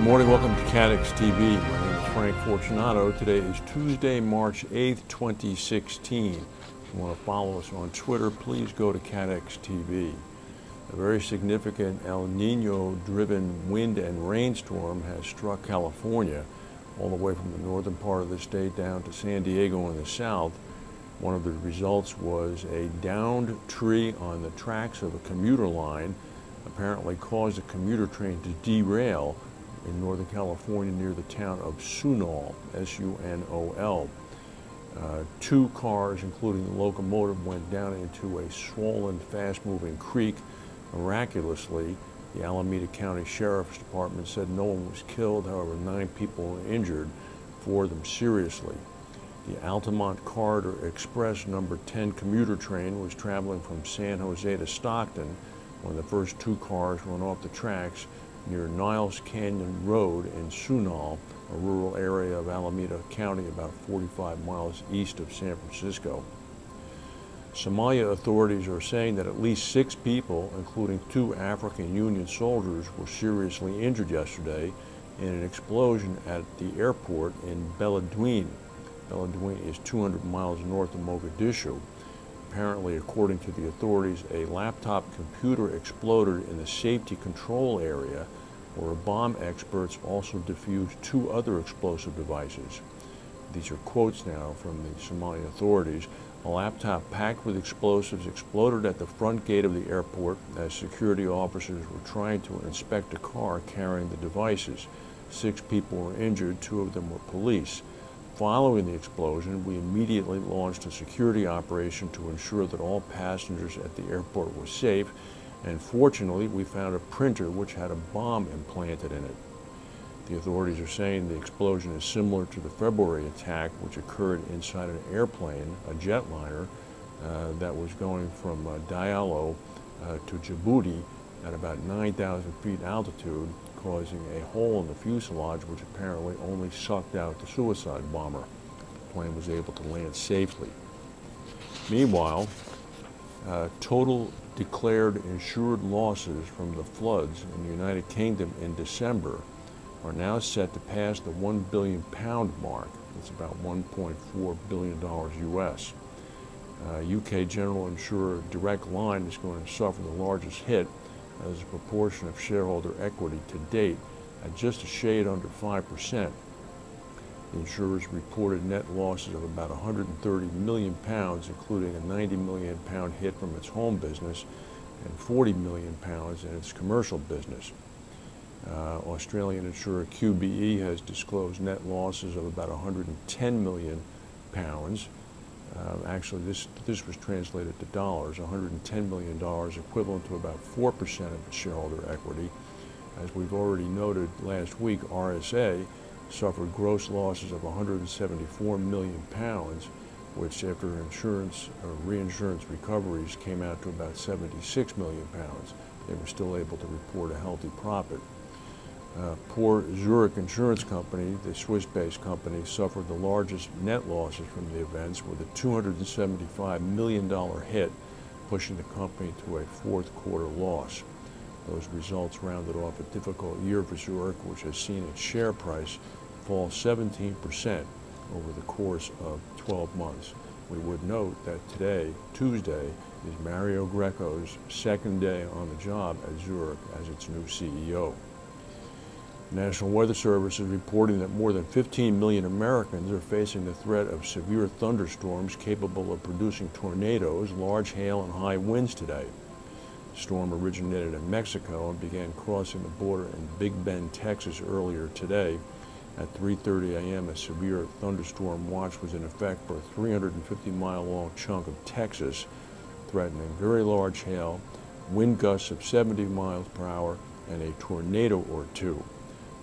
morning, welcome to CATEX TV. My name is Frank Fortunato. Today is Tuesday, March 8th, 2016. If you want to follow us on Twitter, please go to CATEX TV. A very significant El Nino-driven wind and rainstorm has struck California, all the way from the northern part of the state down to San Diego in the south. One of the results was a downed tree on the tracks of a commuter line, apparently caused a commuter train to derail in Northern California near the town of Sunol, S-U-N-O-L. Two cars, including the locomotive, went down into a swollen, fast-moving creek. Miraculously, the Alameda County Sheriff's Department said no one was killed. However, 9 people were injured, 4 of them seriously. The Altamont Corridor Express number 10 commuter train was traveling from San Jose to Stockton when the first 2 cars went off the tracks near Niles Canyon Road in Sunol, a rural area of Alameda County about 45 miles east of San Francisco. Somalia authorities are saying that at least 6 people, including 2 African Union soldiers, were seriously injured yesterday in an explosion at the airport in Beledweyne. Beledweyne is 200 miles north of Mogadishu. Apparently, according to the authorities, a laptop computer exploded in the safety control area, where bomb experts also defused 2 other explosive devices. These are quotes now from the Somali authorities. A laptop packed with explosives exploded at the front gate of the airport as security officers were trying to inspect a car carrying the devices. 6 people were injured, 2 of them were police. Following the explosion, we immediately launched a security operation to ensure that all passengers at the airport were safe, and fortunately, we found a printer which had a bomb implanted in it. The authorities are saying the explosion is similar to the February attack, which occurred inside an airplane, a jetliner, that was going from Diallo to Djibouti at about 9,000 feet altitude, causing a hole in the fuselage which apparently only sucked out the suicide bomber. The plane was able to land safely. Meanwhile, total declared insured losses from the floods in the United Kingdom in December are now set to pass the £1 billion mark. That's about $1.4 billion US. UK general insurer Direct Line is going to suffer the largest hit as a proportion of shareholder equity to date at just a shade under 5%. The insurers reported net losses of about £130 million, including a £90 million hit from its home business and £40 million in its commercial business. Australian insurer QBE has disclosed net losses of about £110 million. Actually, this was translated to dollars, $110 million, equivalent to about 4% of its shareholder equity. As we've already noted last week, RSA suffered gross losses of £174 million, which after insurance or reinsurance recoveries came out to about £76 million. They were still able to report a healthy profit. Poor Zurich Insurance Company, the Swiss-based company, suffered the largest net losses from the events with a $275 million hit, pushing the company to a fourth quarter loss. Those results rounded off a difficult year for Zurich, which has seen its share price fall 17% over the course of 12 months. We would note that today, Tuesday, is Mario Greco's second day on the job at Zurich as its new CEO. The National Weather Service is reporting that more than 15 million Americans are facing the threat of severe thunderstorms capable of producing tornadoes, large hail, and high winds today. The storm originated in Mexico and began crossing the border in Big Bend, Texas earlier today. At 3:30 a.m., a severe thunderstorm watch was in effect for a 350-mile-long chunk of Texas, threatening very large hail, wind gusts of 70 miles per hour, and a tornado or 2.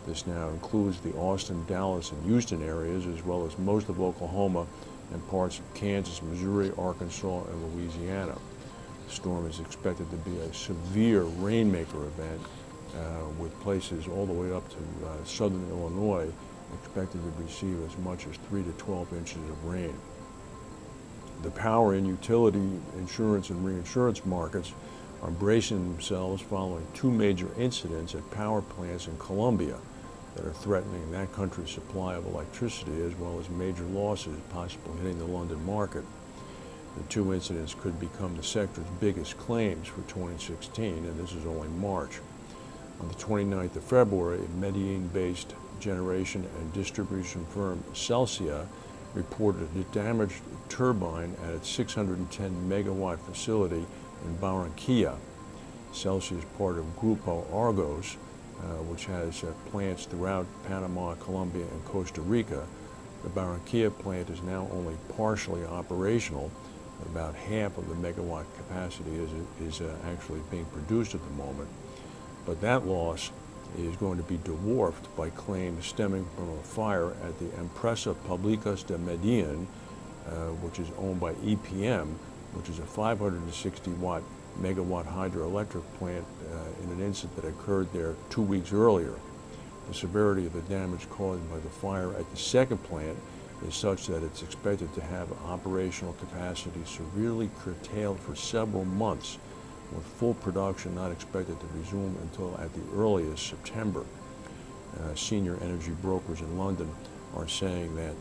This now includes the Austin, Dallas, and Houston areas, as well as most of Oklahoma and parts of Kansas, Missouri, Arkansas, and Louisiana. The storm is expected to be a severe rainmaker event, with places all the way up to southern Illinois expected to receive as much as 3 to 12 inches of rain. The power and utility insurance and reinsurance markets are bracing themselves following 2 major incidents at power plants in Colombia. that are threatening that country's supply of electricity, as well as major losses possibly hitting the London market. The two incidents could become the sector's biggest claims for 2016, and this is only March. On the 29th of February, Medellin-based generation and distribution firm Celsia reported a damaged turbine at its 610 megawatt facility in Barranquilla. Celsia is part of Grupo Argos, which has plants throughout Panama, Colombia, and Costa Rica. The Barranquilla plant is now only partially operational. About half of the megawatt capacity is actually being produced at the moment. But that loss is going to be dwarfed by claims stemming from a fire at the Empresa Públicas de Medellín, which is owned by EPM, which is a 560 megawatt hydroelectric plant in an incident that occurred there 2 weeks earlier. The severity of the damage caused by the fire at the second plant is such that it's expected to have operational capacity severely curtailed for several months, with full production not expected to resume until at the earliest September. Senior energy brokers in London are saying that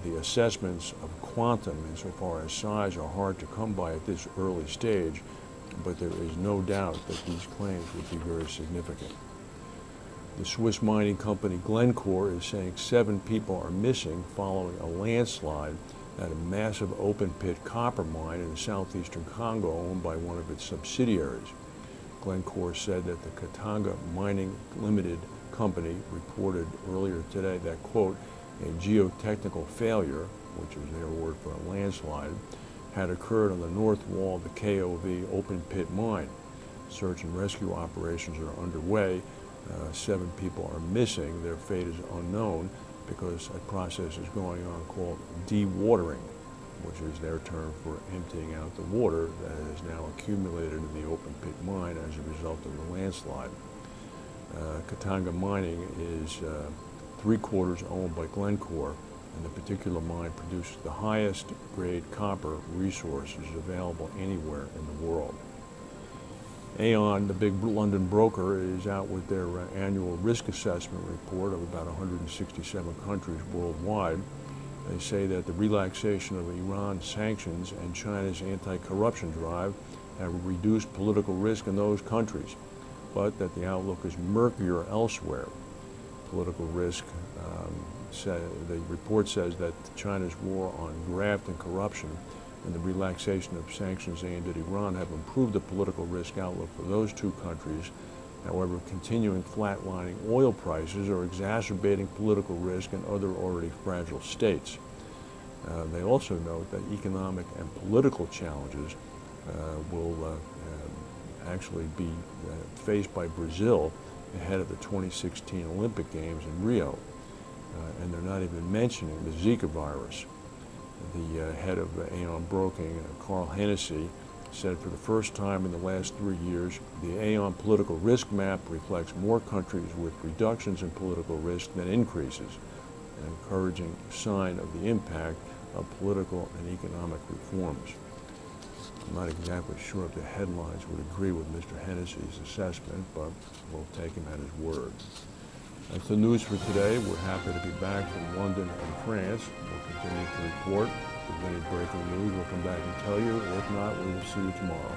the assessments of quantum insofar as size are hard to come by at this early stage, but there is no doubt that these claims would be very significant. The Swiss mining company Glencore is saying 7 people are missing following a landslide at a massive open-pit copper mine in southeastern Congo owned by one of its subsidiaries. Glencore said that the Katanga Mining Limited company reported earlier today that, quote, a geotechnical failure, which is their word for a landslide, had occurred on the north wall of the KOV open-pit mine. Search and rescue operations are underway. 7 people are missing. Their fate is unknown because a process is going on called dewatering, which is their term for emptying out the water that is now accumulated in the open pit mine as a result of the landslide. Katanga Mining is 3/4 owned by Glencore, and the particular mine produces the highest grade copper resources available anywhere in the world. Aon, the big London broker, is out with their annual risk assessment report of about 167 countries worldwide. They say that the relaxation of Iran sanctions and China's anti-corruption drive have reduced political risk in those countries, but that the outlook is murkier elsewhere. Political risk, the report says that China's war on graft and corruption and the relaxation of sanctions aimed at Iran have improved the political risk outlook for those two countries. However, continuing flatlining oil prices are exacerbating political risk in other already fragile states. They also note that economic and political challenges will actually be faced by Brazil ahead of the 2016 Olympic Games in Rio. And they're not even mentioning the Zika virus. The head of Aon Broking, Carl Hennessy, said for the first time in the last 3 years, the Aon political risk map reflects more countries with reductions in political risk than increases, an encouraging sign of the impact of political and economic reforms. I'm not exactly sure if the headlines would agree with Mr. Hennessy's assessment, but we'll take him at his word. That's the news for today. We're happy to be back from London and France. We'll continue to report. If there's any breaking news, we'll come back and tell you. If not, we will see you tomorrow.